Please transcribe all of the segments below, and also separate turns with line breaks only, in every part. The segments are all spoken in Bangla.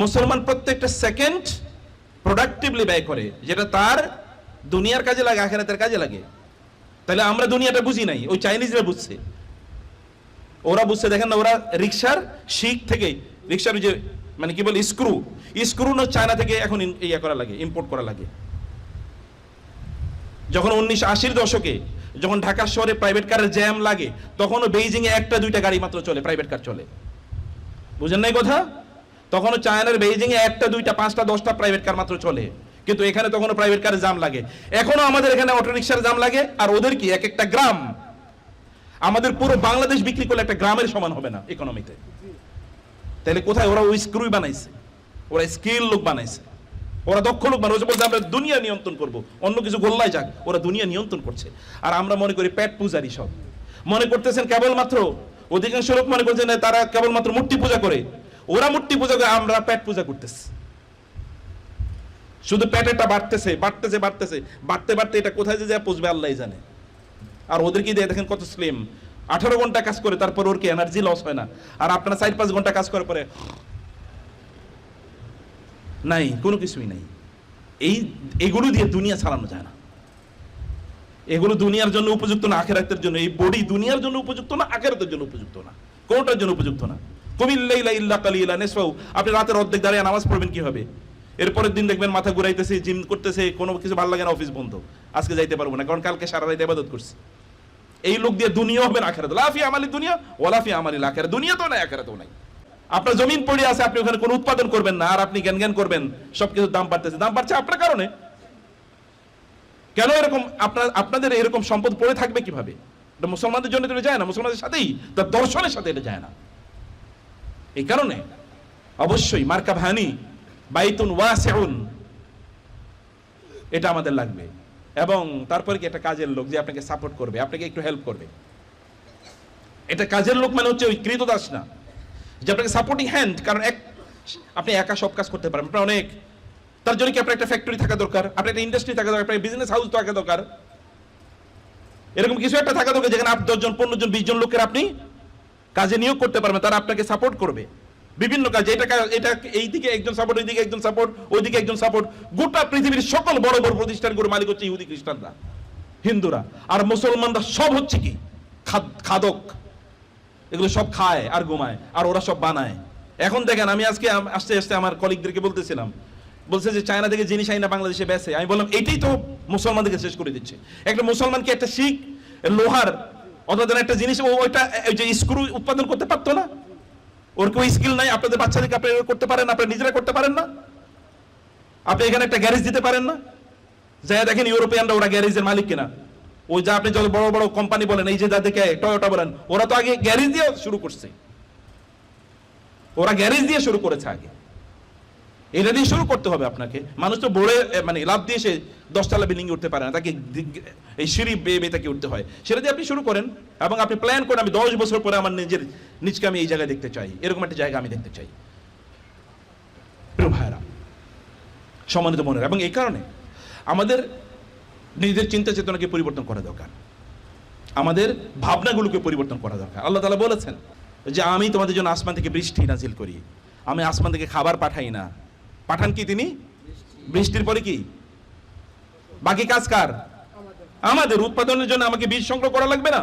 মুসলমান প্রত্যেকটা সেকেন্ড প্রোডাক্টিভলি ব্যয় করে, যেটা তার দুনিয়ার কাজে লাগে, আখিরাতের কাজে লাগে। তাহলে আমরা দুনিয়াটা বুঝি নাই, ওই চাইনিজরা বুঝছে। ওরা বুঝছে, দেখেন না, ওরা রিক্সার শিক থেকে, রিক্সার যে মানে কি বলে স্ক্রু না চায়না থেকে এখন ইয়া করা লাগে, ইম্পোর্ট করা লাগে। যখন 1980-র দশকে যখন ঢাকা শহরে প্রাইভেট কারের জ্যাম লাগে, তখনও বেইজিং এ একটা দুইটা গাড়ি মাত্র চলে, প্রাইভেট কার চলে। বুঝেন নাই কথা? তখনও চায়নার বেইজিং এ একটা দুইটা পাঁচটা 10টা প্রাইভেট কার মাত্র চলে, কিন্তু এখানে তখনও প্রাইভেট কারের জাম লাগে। এখনো আমাদের এখানে অটো রিক্সার জাম লাগে। আর ওদের কি, এক একটা গ্রাম আমাদের পুরো বাংলাদেশ বিক্রি করলে একটা গ্রামের সমান হবে না ইকোনমিতে। তাহলে কোথায়? ওরা ওই স্ক্রুই বানাইছে, ওরা স্কিল লোক বানাইছে, ওরা দক্ষ লোক বানাইছে। বলতে আমরা দুনিয়া নিয়ন্ত্রণ করব, অন্য কিছু গোল্লাই যাক, ওরা দুনিয়া নিয়ন্ত্রণ করছে। আর আমরা মনে করি পেট পূজারি সব মনে করতেছেন, কেবলমাত্র অধিকাংশ লোক মনে করছেন তারা কেবলমাত্র মূর্তি পূজা করে। ওরা মূর্তি পূজা করে, আমরা পেট পূজা করতেছি। শুধু পেটেটা বাড়তেছে বাড়তেছে বাড়তেছে, বাড়তে বাড়তে এটা কোথায় যে পুষবে আল্লাহই জানে। আর ওদের কি দিয়ে দেখেন কত স্লিম, 18 ঘন্টা কাজ করে, তারপর ওর কি এনার্জি লস হয় না? আর আপনারা 4-5 ঘন্টা কাজ করার পরে নাই, কোনো কিছুই নাই। এগুলো দিয়ে দুনিয়া চালানো যায় না। এগুলো দুনিয়ার জন্য উপযুক্ত না, আখিরাতের জন্য। এই বডি দুনিয়ার জন্য উপযুক্ত না, আখিরাতের জন্য উপযুক্ত না, কোনটার জন্য উপযুক্ত না। কুমিল লাইলা ইল্লা কালিলা নিসফাহু, আপনি রাতের অর্ধেক দাঁড়িয়ে নামাজ পড়বেন কি হবে? এরপরের দিন দেখবেন মাথা ঘুরাইতেছে, জিম করতেছে, কোনো কিছু ভালো লাগে না, অফিস বন্ধ, আজকে যাইতে পারবো না কারণ কালকে সারা রাত ইবাদত করছি। এই লোক দিয়ে দুনিয়া হবে না আখিরাত। লা ফি আমালি দুনিয়া ওয়ালা ফি আমালিল আখিরাত, দুনিয়া তো নাই, আখিরাতও নাই। আপনার জমিন পড়ে আছে, আপনি ওখানে কোনো উৎপাদন করবেন না, আর আপনি জ্ঞান করবেন সবকিছুর দাম বাড়তেছে। দাম বাড়ছে আপনার কারণে। কেন এরকম? আপনাদের এরকম সম্পদ পড়ে থাকবে কিভাবে? এটা মুসলমানদের জন্য এটা যায় না, মুসলমানদের সাথেই, তার দর্শনের সাথে এটা যায় না। এই কারণে অবশ্যই মারকাবানি বাইতুন ওয়াসিউন এটা আমাদের লাগবে। এবং তারপরে কি একটা কাজের লোক যে আপনাকে সাপোর্ট করবে, আপনাকে একটু হেল্প করবে। এটা কাজের লোক মানে হচ্ছে ওই কৃতদাস না, যে আপনাকে সাপোর্টিং হ্যান্ড। কারণ আপনি একা সব কাজ করতে পারেন, আপনার অনেক, তার জন্য কি আপনার একটা ফ্যাক্টরি থাকা দরকার, আপনার একটা ইন্ডাস্ট্রি থাকা দরকার, আপনার বিজনেস হাউস থাকা দরকার। এরকম কিছু একটা থাকা দরকার যেখানে 10 জন 15 জন 20 জন লোকের আপনি কাজে নিয়োগ করতে পারবেন, তারা আপনাকে সাপোর্ট করবে বিভিন্ন কাজে। এটা এইদিকে একজন সাপোর্ট, ওইদিকে একজন সাপোর্ট, ওইদিকে একজন সাপোর্ট। গোটা পৃথিবীর সকল বড় বড় প্রতিষ্ঠানগুলোর মালিক হচ্ছে ইহুদি খ্রিস্টানরা, হিন্দুরা। আর মুসলমানরা সব হচ্ছে কি খাদক, এগুলো সব খায় আর ঘুমায়, আর ওরা সব বানায়। এখন দেখেন, আমি আজকে আস্তে আস্তে আমার কলিগদেরকে বলতেছিলাম, বলছে যে চায়না থেকে জিনিস আইনা বাংলাদেশে বেচে। আমি বললাম এটাই তো মুসলমানদেরকে শেষ করে দিচ্ছে। একটা মুসলমানকে একটা শিখ লোহার অথবা একটা জিনিস ওইটা যে স্ক্রু উৎপাদন করতে পারতো না, ওর কেউ স্কিল নাই। আপনাদের বাচ্চাদেরকে আপনি করতে পারেন, আপনি নিজেরা করতে পারেন না। আপনি এখানে একটা গ্যারেজ দিতে পারেন না? যাই দেখেন ইউরোপিয়ানরা, ওরা গ্যারেজের মালিক কিনা। ওই যে আপনি যত বড় বড় কোম্পানি বলেন, এই যে যাদেরকে টয়োটা বলেন, ওরা তো আগে গ্যারেজ দিয়ে শুরু করছে। ওরা গ্যারেজ দিয়ে শুরু করেছে আগে, এটা দিয়ে শুরু করতে হবে আপনাকে। মানুষ তো বড় মানে লাভ দিয়ে সে 10 তলা বিল্ডিং উঠতে পারে না, তাকে এই সিঁড়ি বেয়ে বেয়ে তাকে উঠতে হয়। সেটা দিয়ে আপনি শুরু করেন এবং আপনি প্ল্যান করেন, আমি 10 বছর পরে আমার নিজকে আমি এই জায়গায় দেখতে চাই, এরকম একটা জায়গা আমি দেখতে চাই। প্রিয় ভাইরা, সম্মানিত মনের, এবং এই কারণে আমাদের নিজেদের চিন্তা চেতনাকে পরিবর্তন করা দরকার, আমাদের ভাবনাগুলোকে পরিবর্তন করা দরকার। আল্লাহ তাআলা বলেছেন যে আমি তোমাদের জন্য আসমান থেকে বৃষ্টি নাজিল করি, আমি আসমান থেকে খাবার পাঠাই না। পাঠান কি তিনি? বৃষ্টির পরে কি বাকি কাজ কার? আমাদের। উৎপাদনের জন্য আমাকে বীজ সংগ্রহ করা লাগবে না?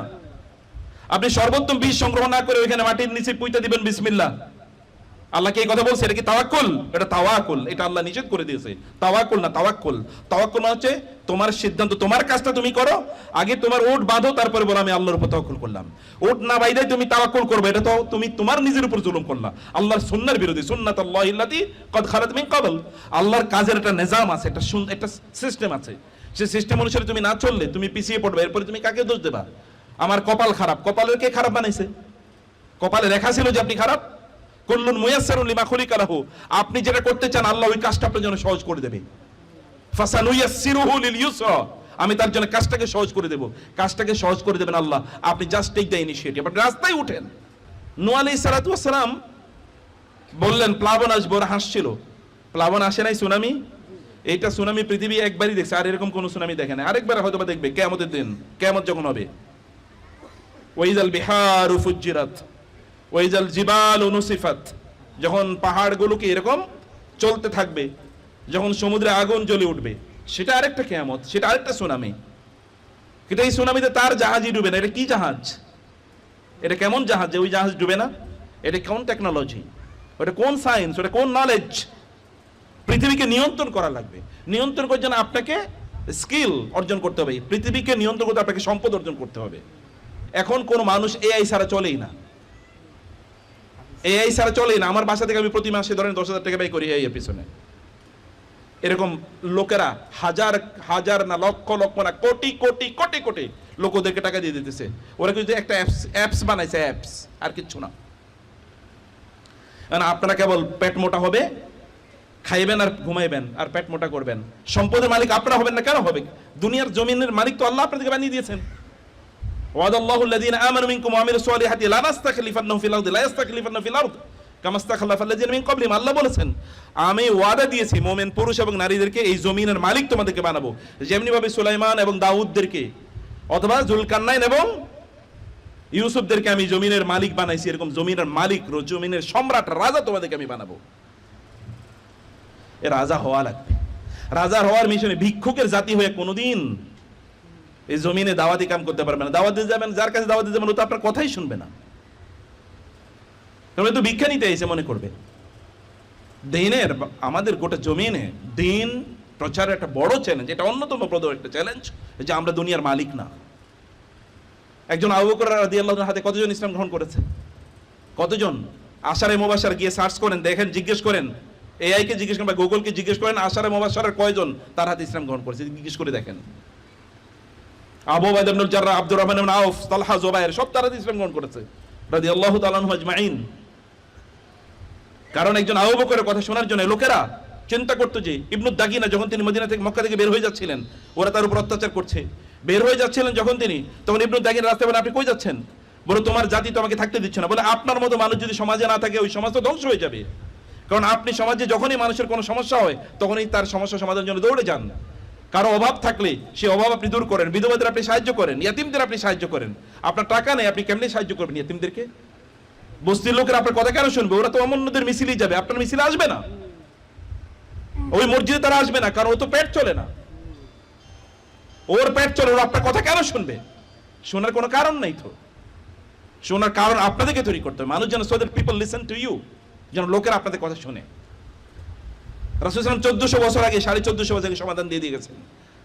আপনি সর্বোত্তম বীজ সংগ্রহ না করে ওইখানে মাটির নিচে পুঁতে দিবেন বিসমিল্লাহ। আল্লাহকে এই কথা বলছে, এটা কি তাওয়াক্কুল? এটা তাওয়াক্কুল, এটা আল্লাহ নিষেধ করে দিয়েছে। তাওয়াক্কুল না, তাওয়াক্কুল। তাওয়াক্কুল মানে হচ্ছে তোমার সিদ্ধান্ত, তোমার কাজটা তুমি করো, আগে তোমার ওট বাঁধো, তারপরে বলো আমি আল্লাহর উপর তাওয়াক্কুল করলাম। ওট না বাইদাই তুমি তাওয়াক্কুল করবে, এটা তো তুমি তোমার নিজের উপর জুলুম করলা, আল্লাহর সুন্নাহর বিরোধী। সুন্নাতুল্লাহি আল্লাতী ক্বাদ খালাত মিন ক্বাবল। আল্লাহর কাজের একটা নিজাম আছে, একটা সিস্টেম আছে। সেই সিস্টেম অনুসারে তুমি না চললে তুমি পিছিয়ে পড়বে। এরপরে তুমি কাকে দোষ দেবা? আমার কপাল খারাপ। কপালের কে খারাপ বানাইছে? কপালে লেখা ছিল যে আপনি খারাপ? কুল্লুন মুয়াসসারুন লিমা খুলিকা লাহু। আপনি যেটা করতে চান আল্লাহ ওই কাজটা আপনার জন্য সহজ করে দেবে। ফাসানুয়াসসিরুহু লিল ইউসরা, আমি তার জন্য কাজটাকে সহজ করে দেব। কাজটাকে সহজ করে দেবেন আল্লাহ। আপনি জাস্ট টেক দ্য ইনিশিয়েটিভ, আপনি রাস্তায় উঠেন। নূহ আলাইহিস সালাতু ওয়াস সালাম বললেন প্লাবন আসবে, ওরা হাসছিল। প্লাবন আসে নাই, সুনামি। এইটা সুনামি পৃথিবী একবারই দেখছে, আর এরকম কোন সুনামি দেখে না। আরেকবার হয়তো বা দেখবে কিয়ামতের দিন, কিয়ামত যখন হবে। ওয়াইজাল বিহারু ফুজ্জিরাত ওয়াইজাল জিবালু নুসিফাত, যখন পাহাড়গুলোকে এরকম চলতে থাকবে, যখন সমুদ্রে আগুন জ্বলে উঠবে, সেটা আরেকটা কিয়ামত, সেটা আরেকটা সুনামি। কিন্তু এই সুনামিতে তার জাহাজই ডুবে না। এটা কি জাহাজ? এটা কেমন জাহাজ যে ওই জাহাজ ডুবে না? এটা কোন টেকনোলজি? ওটা কোন সায়েন্স? ওটা কোন নলেজ? পৃথিবীকে নিয়ন্ত্রণ করা লাগবে। নিয়ন্ত্রণ করার জন্য আপনাকে স্কিল অর্জন করতে হবে। পৃথিবীকে নিয়ন্ত্রণ করতে আপনাকে সম্পদ অর্জন করতে হবে। এখন কোন মানুষ এআই ছাড়া চলেই না। এআই ছাড়া চলেই না। আমার বাসা থেকে আমি প্রতি মাসে ধরেন 10,000 টাকা ব্যয় করি এআই এর পিছনে। এরকম লোকেরা হাজার হাজার না লক্ষ লক্ষ না কোটি কোটি কোটি কোটি লোক ওদেরকে টাকা দিয়ে দিতেছে। ওরা কিন্তু একটা অ্যাপস বানাইছে, অ্যাপস, আর কিচ্ছু না। আপনারা কেবল পেট মোটা হবে, খাইবেন আর ঘুমাইবেন আর পেট মোটা করবেন। সম্পদের মালিক আপনারা হবেন না, কেন হবে? দুনিয়ার জমিনের মালিক তো আল্লাহ আপনাদেরকে বানিয়ে দিয়েছেন। ওয়াদাল্লাহু আল্লাযীনা আমানু মিনকুম ওয়া আমিলুস সলিহাতি লা নাস্তাখলিফান্নাহুম ফিল আরদি লা ইস্তাখলিফান্নাহুম ফিল আরদ কামা ইস্তাখলাফাল্লাযীনা মিন ক্বাবলিহিম। আল্লাহ বলেছেন, আমি ওয়াদা দিয়েছি মুমিন পুরুষ এবং নারীদেরকে এই জমিনের মালিক তোমাদেরকে বানাবো, যেমনি ভাবে সুলাইমান এবং দাউদদেরকে অথবা জুলকারনাইন এবং ইউসুফদেরকে আমি জমিনের মালিক বানাইছি, এরকম জমিনের মালিক, জমিনের সম্রাট, রাজা তোমাদেরকে আমি বানাবো। এ রাজা হওয়া লাগবে। রাজা হওয়ার মিশনে ভিক্ষুকের জাতি হয়ে কোনোদিন এই জমিনে দাওয়াতি কাম করতে পারবে না। দাওয়াত দিতে যাবেন, যার কাছে দাওয়াত দিতে যাবেন ও তো আপনার কথাই শুনবে না। তোমরা তো ভিক্ষা নিতে এসে মনে করবে। দিনের আমাদের গোটা জমিনে দিন প্রচারের একটা বড় চ্যালেঞ্জ, এটা অন্যতম বড় একটা চ্যালেঞ্জ যে আমরা দুনিয়ার মালিক না। একজন আবু বকর রাদিয়াল্লাহু আনহু হাতে কতজন ইসলাম গ্রহণ করেছে? কতজন? আশারে মুবাশশার গিয়ে সার্চ করেন, দেখেন, জিজ্ঞেস করেন, এআই কে জিজ্ঞেস করেন বা গুগলকে জিজ্ঞেস করেন আশারে মুবাশশারের কয়জন তার হাতে ইসলাম গ্রহণ করেছে, জিজ্ঞেস করে দেখেন। আবু উবাইদা ইবনুল জাররাহ, আব্দুর রহমান ইবনে আউফ, তালহা, জুবায়ের সব তারা ইসলাম গ্রহণ করেছে রাদিয়াল্লাহু তাআলা আনহুম আজমাইন। কারণ একজন আবু বকরের কথা শোনার জন্য লোকেরা চিন্তা করতো যে ইবনু দাগিনা যখন তিনি মদিনা থেকে মক্কা থেকে বের হয়ে যাচ্ছিলেন, ওরা তার উপর অত্যাচার করছে, বের হয়ে যাচ্ছিলেন যখন তিনি, তখন ইবনু দাগিনা রাস্তায় বলে, আপনি কই যাচ্ছেন? বলে, তোমার জাতি তো আমাকে থাকতে দিচ্ছে না। বলে, আপনার মতো মানুষ যদি সমাজে না থাকে ওই সমাজ তো ধ্বংস হয়ে যাবে। কারণ আপনি সমাজে যখনই মানুষের কোনো সমস্যা হয় তখনই তার সমস্যা সমাধানের জন্য দৌড়ে যান। কারো অভাব থাকলে সেই অভাব আপনি দূর করেন, বিধবাদের আপনি সাহায্য করেন, ইয়াতিমদের আপনি সাহায্য করেন। আপনার টাকা নেই, আপনি কেমনে সাহায্য করবেন ইয়াতিমদেরকে? বস্তির লোকেরা আপনার কথা কেন শুনবে? ওরা তো অন্যদের মিছিলেই যাবে, আপনার মিছিলে আসবে না। ওই মসজিদে তারা আসবে না, কারণ ও তো পেট চলে না, ওর পেট চলে, ওরা আপনার কথা কেন শুনবে? শোনার কোনো কারণ নেই তো। শোনার কারণ আপনাদেরকে তৈরি করতে হবে। মানুষ যেন, so that people listen to you, যেন লোকেরা আপনাদের কথা শুনে। রাসূল সাল্লাল্লাহু আলাইহি ওয়াসাল্লাম 1400 বছর আগে, 1450 বছর আগে সমাধান দিয়ে দিয়ে গেছেন।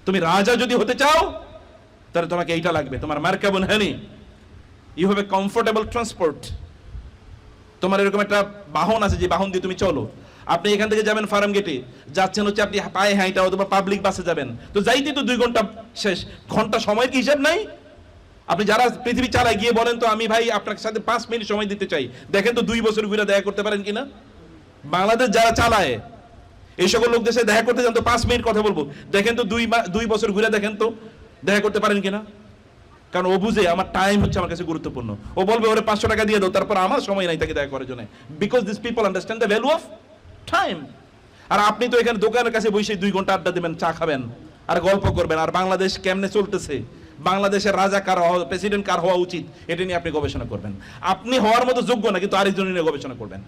তুমি রাজা যদি হতে চাও তাহলে তোমাকে এইটা লাগবে, তোমার মারকাবুন honey, you have a comfortable transport. তোমার এরকম একটা বাহন আছে যে বাহন দিয়ে তুমি চলো। আপনি এখান থেকে যাবেন ফার্ম গেটে, যাচ্ছেন হচ্ছে আপনি পায়ে হাঁটা অথবা পাবলিক বাসে যাবেন, তো যাইতে তো 2 ঘন্টা শেষ, ঘন্টা সময় কি হিসাব নাই? আপনি যারা পৃথিবী চালায় গিয়ে বলেন তো, আমি ভাই আপনার সাথে 5 মিনিট সময় দিতে চাই, দেখেন তো 2 বছর ঘুরে দেখা করতে পারেন কিনা? বাংলাদেশ যারা চালায় এই সকল লোকদের সাথে দেখা করতে যান তো 5 মিনিট কথা বলবো, দেখেন তো 2 বছর ঘুরে দেখেন তো দেখা করতে পারেন কিনা? কারণ ও বুঝে আমার টাইম হচ্ছে আমার কাছে গুরুত্বপূর্ণ। ও বলবে ওরে 500 টাকা দিয়ে দাও, তারপর আমার সময় নাই তাকে দেখা করার জন্য, because this people understand the value of time. আর আপনি তো এখানে দোকানের কাছে বসে 2 ঘন্টা আড্ডা দেবেন, চা খাবেন আর গল্প করবেন, আর বাংলাদেশ কেমনে চলতেছে, বাংলাদেশের রাজা কার হওয়া, প্রেসিডেন্ট কার হওয়া উচিত, এটা নিয়ে আপনি গবেষণা করবেন। আপনি হওয়ার মতো যোগ্য না, কিন্তু আরেকজন নিয়ে গবেষণা করবেন।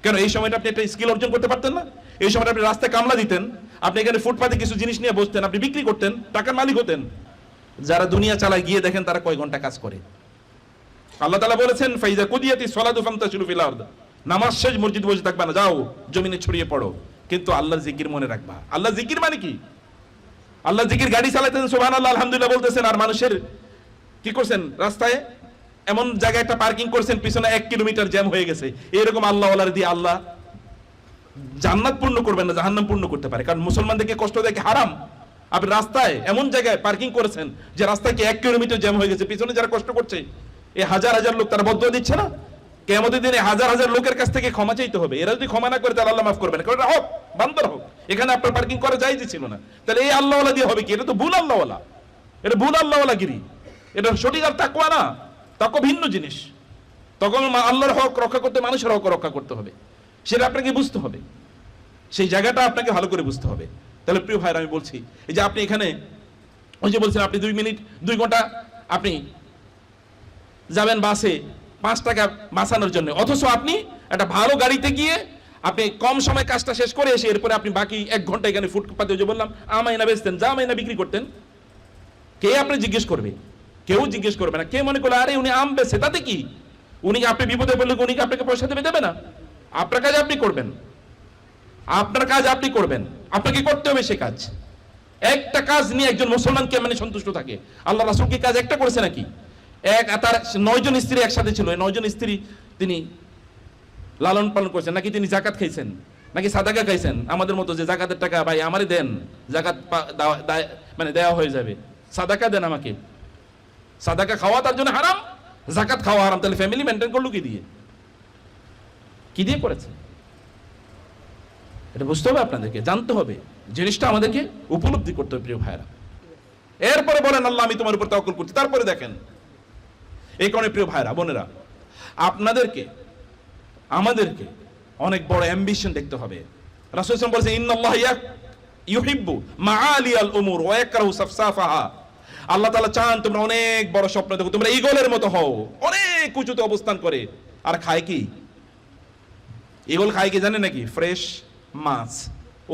কেন? এই সময়টা আপনি একটা স্কিল অর্জন করতে পারতেন না? এই সময়টা আপনি রাস্তায় কামলা দিতেন, আপনি এখানে ফুটপাতে কিছু জিনিস নিয়ে বসতেন, আপনি বিক্রি করতেন, টাকার মালিক হতেন। যারা দুনিয়া চালায় গিয়ে দেখেন তারা কয় ঘন্টা কাজ করে। আল্লাহ তাআলা বলেছেন, ফাইজা কুদিয়াতিস সালাতু ফামতাশিরু ফিল আরদ, নামাজ শেষ মসজিদ বসে থাকবে না, যাও জমিনে ছড়িয়ে পড়ো, কিন্তু আল্লাহর জিকির মনে রাখবা। আল্লাহ জিকির মানে কি? আল্লাহ জিকির গাড়ি চালাতেন, সুবহানাল্লাহ আলহামদুলিল্লাহ বলতেছেন, আর মানুষের কি করছেন? রাস্তায় এমন জায়গায় একটা পার্কিং করছেন, পিছনে 1 কিলোমিটার জ্যাম হয়ে গেছে। এরকম আল্লাহ ওয়ালার দিয়ে আল্লাহ জান্নাত পূর্ণ করবেন না, জাহান্নাম পূর্ণ করতে পারে। কারণ মুসলমানদেরকে কষ্ট দেয় হারাম। আপনি রাস্তায় এমন জায়গায় পার্কিং করেছেন যে রাস্তায় কি 1 কিলোমিটার জ্যাম হয়ে গেছে, পিছনে যারা কষ্ট করছে এই হাজার হাজার লোক, তারা বদুয়া দিচ্ছে না? কিয়ামতের দিনে হাজার হাজার লোকের কাছ থেকে ক্ষমা চাইতে হবে। এরা যদি ক্ষমা না করে তাহলে আল্লাহ মাফ করবেন। কারণ এটা হোক বান্দর হোক, এখানে আপনার পার্কিং করা যাইজ ছিল না, তাহলে এই আল্লাহওয়ালা দিয়ে হবে কি? এটা তো ভুল আল্লাহওয়ালা, এটা ভুল আল্লাহওয়ালাগিরি, এটা সঠিক আর তাকওয়া না। তাকওয়া ভিন্ন জিনিস। তখন আল্লাহর হক রক্ষা করতে মানুষের হক রক্ষা করতে হবে, সেটা আপনাকে বুঝতে হবে, সেই জায়গাটা আপনাকে ভালো করে বুঝতে হবে। তাহলে প্রিয় ভাইরা, আমি বলছি এই যে আপনি এখানে ওই যে বলছেন আপনি 2 মিনিট 2 ঘন্টা আপনি যাবেন বাসে 5 টাকা বাঁচানোর জন্য, অথচ আপনি একটা ভালো গাড়িতে গিয়ে আপনি কম সময় কাজটা শেষ করে এসে এরপরে আপনি বাকি 1 ঘন্টা এখানে ফুটপাতে যে বললাম আমাইনা বেচতেন, যা আমাইনা বিক্রি করতেন, কে আপনি জিজ্ঞেস করবে? কেউ জিজ্ঞেস করবে না। কে মনে করলো আরে উনি আম বেচে, তাতে কি? উনি আপনি বিপদে পড়লে উনি আপনাকে পয়সা দেবে না? আপনার কাজ আপনি করবেন, আপনার কাজ আপনি করবেন, আপনাকে করতে হবে সে কাজ। একটা কাজ নিয়ে একজন মুসলমান কে মানে সন্তুষ্ট থাকে? আল্লাহ রাসূল কি কাজ একটা করেছে নাকি? তার 9 জন স্ত্রী একসাথে ছিল, 9 জন স্ত্রী তিনি লালন পালন করেছেন, নাকি তিনি যাকাত খাইছেন, নাকি সাদাকা খাইছেন? আমাদের মতো যে যাকাতের টাকা ভাই আমারে দেন, যাকাত মানে দেওয়া হয়ে যাবে, সাদাকা দেন আমাকে। সাদাকা খাওয়া তার জন্য হারাম, যাকাত খাওয়া হারাম, তাহলে ফ্যামিলি মেনটেন করলো কি দিয়ে? কি দিয়ে করেছে? এটা বুঝতে হবে, আপনাদেরকে জানতে হবে, জিনিসটা আমাদেরকে উপলব্ধি করতে হবে প্রিয় ভাইরা। এরপরে বলেন আল্লাহ আমি তোমার উপর তাওয়াক্কুল করছি। তারপরে দেখেন, এই কারণে প্রিয় ভাইরা বোনেরা, আপনাদেরকে আমাদেরকে অনেক বড় অ্যাম্বিশন দেখতে হবে। রাসূল সাল্লাল্লাহু আলাইহি ওয়াসাল্লাম বলেছেন ইন্নাল্লাহা ইউহিব্বু মাআলিয়াল উমুর ওয়া ইয়াকরাহু সাফসাফাহা। আল্লাহ তাআলা চান তোমরা অনেক বড় স্বপ্ন দেখো, তোমরা ঈগলের মতো হও, অনেক উঁচুতে অবস্থান করে। আর খায় কি? ঈগল খায় কি জানেন নাকি? ফ্রেশ মাছ।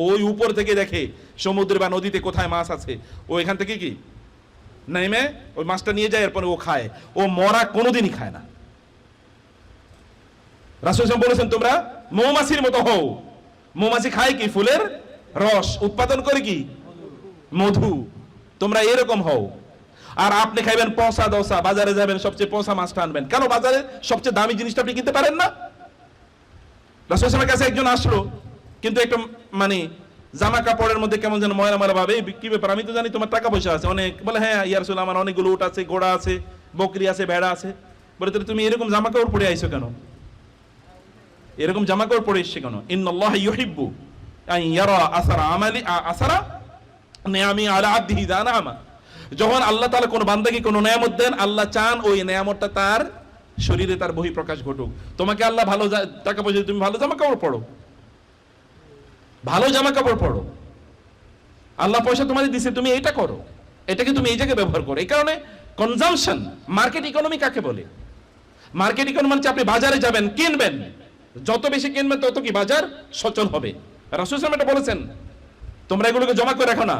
ওই উপর থেকে দেখে সমুদ্রে বা নদীতে কোথায় মাছ আছে, ও এখান থেকে কি নেমে ওই মাছটা নিয়ে যায়, এরপরে ও খায়। ও মরা কোনোদিনই খায় না। রাসূল সাল্লাল্লাহু আলাইহি ওয়াসাল্লাম বলেছেন তোমরা মৌমাছির মতো হও। মৌমাছি খায় কি? ফুলের রস, উৎপাদন করে কি? মধু। তোমরা এরকম হও। আর আপনি খাইবেন পচা দশা, বাজারে যাবেন সবচেয়ে পচা মাছটা আনবেন। কেন? বাজারে সবচেয়ে দামি জিনিসটা আপনি কিনতে পারেন না? রাসূল সাল্লাল্লাহু আলাইহি ওয়াসাল্লামের কাছে একজন আসলো, কিন্তু একটা মানে জামা কাপড়ের মধ্যে কেমন যেন ময়লা ময়লা ভাবে। কি ব্যাপার? আমি তো জানি তোমার টাকা পয়সা আছে অনেক। বলে হ্যাঁ ইয়া রাসূল, আমার অনেকগুলো উট আছে, ঘোড়া আছে, বকরি আছে, ভেড়া আছে। বলে তাহলে তুমি এরকম জামা কাপড় পরে আইছো কেন? এরকম জামা কাপড় পরে এসছে কেন? ইন্নাল্লাহা ইউহিব্বু আন ইয়ারা আসারা আমালি আসারা নিয়ামি আলা আবদিহি ইযা নাআমা। যখন আল্লাহ তাআলা কোন বান্দাকে কোন নিয়ামত দেন, আল্লাহ চান ওই নিয়ামতটা তার শরীরে তার বহিঃপ্রকাশ ঘটুক। তোমাকে আল্লাহ ভালো টাকা পয়সা, তুমি ভালো জামা কাপড় পরো, ভালো জামা কাপড় পরো। আল্লাহ পয়সা তোমাদের দিছে, তুমি এটা করো, এটাকে তুমি এই জায়গায় ব্যবহার করো। এই কারণে কনজাম্পশন, মার্কেট ইকোনমি কাকে বলে? মার্কেট ইকোনমি মানে আপনি বাজারে যাবেন, কিনবেন, যত বেশি কিনবেন তত কি বাজার সচল হবে। রাসূল সাল্লাল্লাহু আলাইহি ওয়াসাল্লাম এটা বলেছেন, তোমরা এগুলোকে জমা করে রাখো না।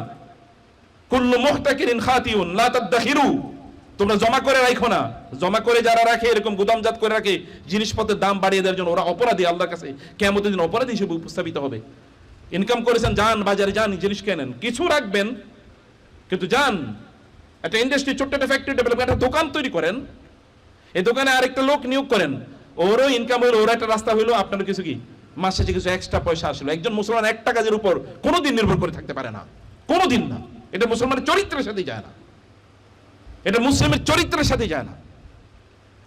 কুল্লু মুহতাকিরিন খাতিউন লা তাদখিরু। তোমরা জমা করে রাখো না। জমা করে যারা রাখে, এরকম গুদামজাত করে রাখে, জিনিসপত্রের দাম বাড়িয়ে দেওয়ার জন্য, ওরা অপরাধী, আল্লাহর কাছে কিয়ামতের দিন অপরাধী হিসেবে উপস্থাপিত হবে। ইনকাম করেছেন, যান বাজারে, যান জিনিস কেনেন, কিছু রাখবেন, কিন্তু যান একটা ইন্ডাস্ট্রি, ছোট্ট একটা ফ্যাক্টরি ডেভেলপ, একটা দোকান তৈরি করেন, এই দোকানে আরেকটা লোক নিয়োগ করেন, ওরও ইনকাম হইলো, ওর একটা রাস্তা হইলো, আপনার কিছু কি মাস শেষে কিছু এক্সট্রা পয়সা আসলো। একজন মুসলমান একটা কাজের উপর কোনোদিন নির্ভর করে থাকতে পারে না, কোনোদিন না। এটা মুসলমানের চরিত্রের সাথে যায় না, এটা মুসলিমের চরিত্রের সাথে যায় না।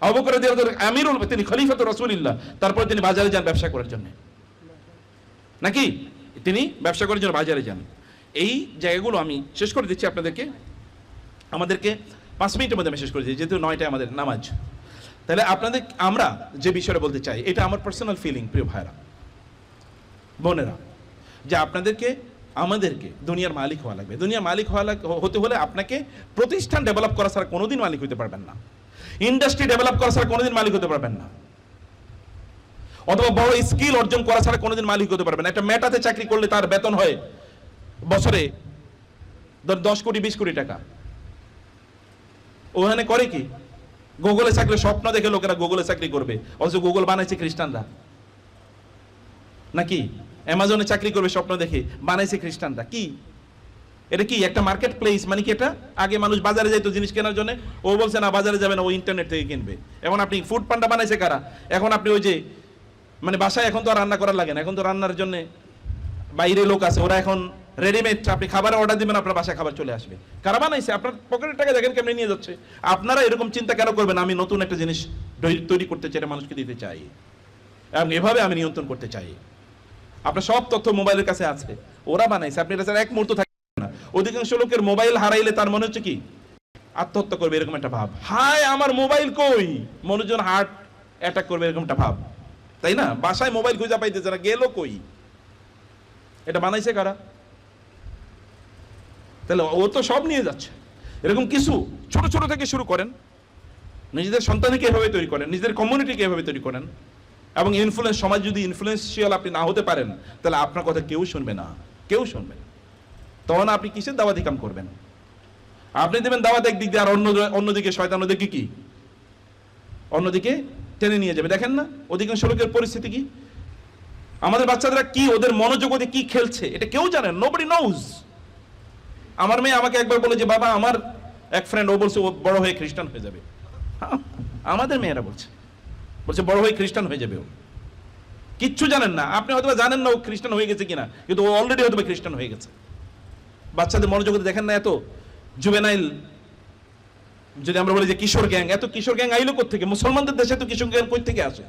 আবু বকর রাদিয়াল্লাহু আনহু আমিরুল, তিনি খলিফাতুর রাসূলুল্লাহ, তারপরে তিনি বাজারে যান ব্যবসা করার জন্য, নাকি তিনি ব্যবসা করার জন্য বাজারে যান। এই জায়গাগুলো আমি শেষ করে দিচ্ছি আপনাদেরকে, আমাদেরকে 5 মিনিটের মধ্যে আমি শেষ করে দিচ্ছি, যেহেতু 9টায় আমাদের নামাজ। তাহলে আপনাদের আমরা যে বিষয়টা বলতে চাই, এটা আমার পার্সোনাল ফিলিং প্রিয় ভাইরা বোনেরা, যে আপনাদেরকে আমাদেরকে দুনিয়ার মালিক হওয়া লাগবে। দুনিয়ার মালিক হতে হলে আপনাকে প্রতিষ্ঠান ডেভেলপ করা ছাড়া কোনোদিন মালিক হতে পারবেন না, ইন্ডাস্ট্রি ডেভেলপ করা ছাড়া কোনোদিন মালিক হতে পারবেন না, অথবা বড় স্কিল অর্জন করা ছাড়া কোনোদিন মালিক হতে পারবেন না। একটা মেটাতে চাকরি করলে তার বেতন হয় বছরে 10 কোটি 20 কোটি টাকা। ওখানে করে কি? গুগলে চাকরি স্বপ্ন দেখে লোকেরা গুগলে চাকরি করবে, অথচ গুগল বানাইছে খ্রিস্টানরা, নাকি অ্যামাজনে চাকরি করবে স্বপ্ন দেখে, বানাইছে খ্রিস্টানরা। কি এটা? কি একটা মার্কেট প্লেস? মানে কি এটা? আগে মানুষ বাজারে যাইতো জিনিস কেনার জন্য, ও বলছে না বাজারে যাবে না, ও ইন্টারনেট থেকে কিনবে। এখন আপনি ফুড পান্ডা বানাইছে কারা? এখন আপনি ওই যে মানে বাসায় এখন তো আর রান্না করার লাগে না, এখন তো রান্নার জন্য বাইরে লোক আছে, ওরা এখন রেডিমেড, আপনি খাবার অর্ডার দিবেন, আপনার বাসায় খাবার চলে আসবে। কারা বানাইছে? আপনার পকেটের টাকা দেখেন কেমনি নিয়ে যাচ্ছে। আপনারা এরকম চিন্তা কেন করবেন? আমি নতুন একটা জিনিস তৈরি করতে চাই, মানুষকে দিতে চাই, এবং এভাবে আমি নিয়ন্ত্রণ করতে চাই। আপনার সব তথ্য মোবাইলের কাছে আছে, ওরা বানাইছে, আপনি এটা এক মুহূর্ত থাকবেন না। অধিকাংশ লোকের মোবাইল হারাইলে তার মনে হচ্ছে কি আত্মহত্যা করবে, এরকম একটা ভাব। হায় আমার মোবাইল কই, মনোজন হার্ট অ্যাটাক করবে, এরকম একটা ভাব, তাই না? বাসায় মোবাইল খুঁজে পাইতেছে না, গেল কই? এটা বানাইছে কারা? তাহলে ও তো সব নিয়ে যাচ্ছে। এরকম কিছু ছোট ছোট থেকে শুরু করেন, নিজেদের সন্তানকে এভাবে তৈরি করেন, নিজেদের কমিউনিটিকে এভাবে তৈরি করেন, এবং ইনফ্লুয়েন্স, সমাজ যদি ইনফ্লুয়েন্সিয়াল আপনি না হতে পারেন, তাহলে আপনার কথা কেউ শুনবে না, কেউ শুনবে না। তখন আপনি কিসের দাওয়াতি কাম করবেন? আপনি দেবেন দাওয়াত একদিক দিয়ে, আর অন্যদিকে শয়তান ওদেরকে কি অন্যদিকে টেনে নিয়ে যাবে। দেখেন না অধিকাংশ লোকের পরিস্থিতি কি, আমাদের বাচ্চারা কি, ওদের মনোজগতে কি খেলছে এটা কেউ জানে, নোবডি নোজ। আমার মেয়ে আমাকে একবার বলে যে বাবা, আমার এক ফ্রেন্ড ও বলছে ও বড় হয়ে খ্রিস্টান হয়ে যাবে। আমাদের মেয়েরা বলছে বড় হয়ে খ্রিস্টান হয়ে যাবে। ও কিচ্ছু জানেন না, আপনি হয়তো জানেন না ও খ্রিস্টান হয়ে গেছে কিনা, কিন্তু ও অলরেডি হয়তো খ্রিস্টান হয়ে গেছে। বাচ্চাদের মনোজগতে দেখেন না এত জুভেনাইল, যদি আমরা বলি যে কিশোর গ্যাং, এত কিশোর গ্যাং আইলো কোত্থেকে? মুসলমানদের দেশে তো কিশোর গ্যাং কই থেকে আসে?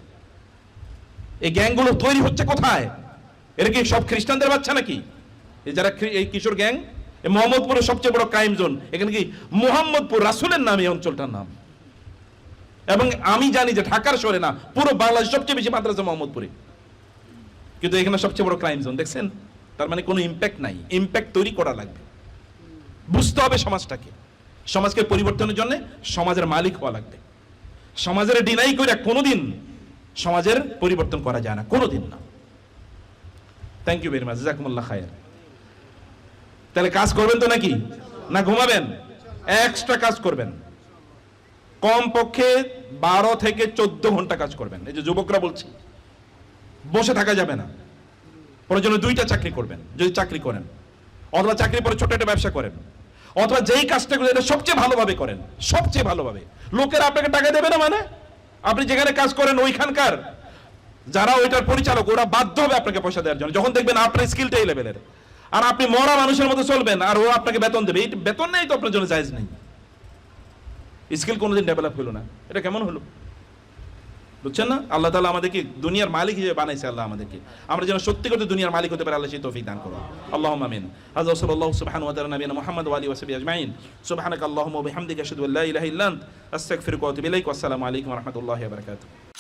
এই গ্যাংগুলো তৈরি হচ্ছে কোথায়? এরা কি সব খ্রিস্টানদের বাচ্চা নাকি? এই যারা এই কিশোর গ্যাং, এই মোহাম্মদপুরের সবচেয়ে বড় ক্রাইম জোন। এখানে কি মোহাম্মদপুর রাসূলের নাম এই অঞ্চলটার নাম। এবং আমি জানি যে ঢাকার শহরে না, পুরো বাংলাদেশ সবচেয়ে বেশি মাদ্রাসা মোহাম্মদপুরে, কিন্তু এখানে সবচেয়ে বড় ক্রাইম জোন। দেখছেন? তার মানে কোনো ইম্প্যাক্ট নাই। ইম্প্যাক্ট তৈরি করা লাগবে, বুঝতে হবে সমাজটাকে। সমাজকে পরিবর্তনের জন্য সমাজের মালিক হওয়া লাগবে। সমাজের ডিনাই করে কোনোদিন সমাজের পরিবর্তন করা যায় না, কোনোদিন না। থ্যাংক ইউ ভেরি মাচ, জাযাকুমুল্লাহ খায়র। তাহলে কাজ করবেন তো নাকি? না ঘুমাবেন? এক্সট্রা কাজ করবেন, কমপক্ষে 12 থেকে 14 ঘন্টা কাজ করবেন। এই যে যুবকরা বলছি, বসে থাকা যাবে না। প্রয়োজনে 2টা চাকরি করবেন যদি চাকরি করেন, অথবা চাকরি পরে ছোট একটা ব্যবসা করেন, অথবা যেই কাজটা করেন এটা সবচেয়ে ভালোভাবে করেন, সবচেয়ে ভালোভাবে। লোকেরা আপনাকে টাকা দেবে না, মানে আপনি যেখানে কাজ করেন ওইখানকার যারা ওইটার পরিচালক, ওরা বাধ্য হবে আপনাকে পয়সা দেওয়ার জন্য, যখন দেখবেন আপনার স্কিলটা এই লেভেলের। আর আপনি মরা মানুষের মতো চলবেন আর ও আপনাকে বেতন দেবে, এই বেতন নেই তো আপনার জন্য জায়েজ নেই। স্কিল কোনোদিন ডেভেলপ হলো না, এটা কেমন হলো? বুঝছেন না? আল্লাহ তাআলা আমাদেরকে দুনিয়ার মালিক হিসেবে বানাইছে। আল্লাহ আমাদেরকে, আমরা যেন সত্যি করতে দুনিয়ার মালিক হতে পারি, আল্লাহ সেই তৌফিক দান করুন। আল্লাহুম্মা আমিন। হাযা সাল্লাল্লাহু সুবহানাহু ওয়া তাআলা নবিয়ানা মুহাম্মদ ওয়া আলিহি ওয়া সাহবিহি আজমাইন। সুবহানাকাল্লাহুম্মা ওয়া বিহামদিকা আশহাদু আল্লা ইলাহা ইল্লা আনতা আস্তাগফিরুকা ওয়া আতুবু ইলাইক। ওয়া আসসালামু আলাইকুম ওয়া রাহমাতুল্লাহি ওয়া বারাকাতুহু।